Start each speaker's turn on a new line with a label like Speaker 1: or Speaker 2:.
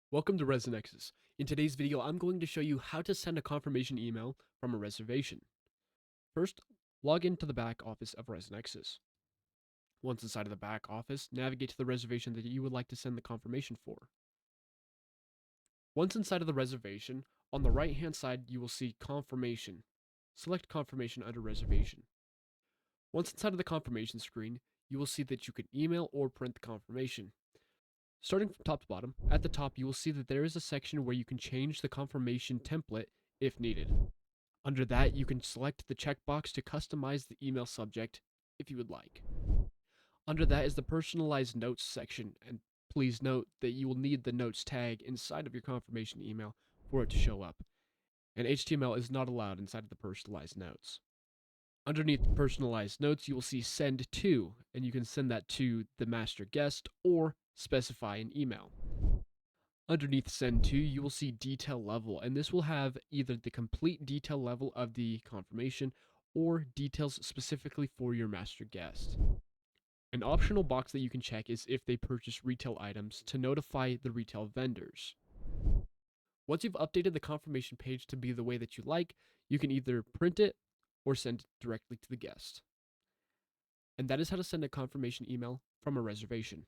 Speaker 1: Welcome to Resinexus. In today's video, I'm going to show you how to send a confirmation email from a reservation. First, log into the back office of Resinexus. Once inside of the back office, navigate to the reservation that you would like to send the confirmation for. Once inside of the reservation, on the right-hand side, you will see Confirmation. Select Confirmation under Reservation. Once inside of the confirmation screen, you will see that you can email or print the confirmation. Starting from top to bottom, at the top you will see that there is a section where you can change the confirmation template if needed. Under that, you can select the checkbox to customize the email subject if you would like. Under that is the personalized notes section, and please note that you will need the notes tag inside of your confirmation email for it to show up. And HTML is not allowed inside of the personalized notes. Underneath the personalized notes, you will see send to, and you can send that to the master guest or specify an email. Underneath send to, you will see detail level, and this will have either the complete detail level of the confirmation or details specifically for your master guest. An optional box that you can check is if they purchase retail items to notify the retail vendors. Once you've updated the confirmation page to be the way that you like, you can either print it or send it directly to the guest. And that is how to send a confirmation email from a reservation.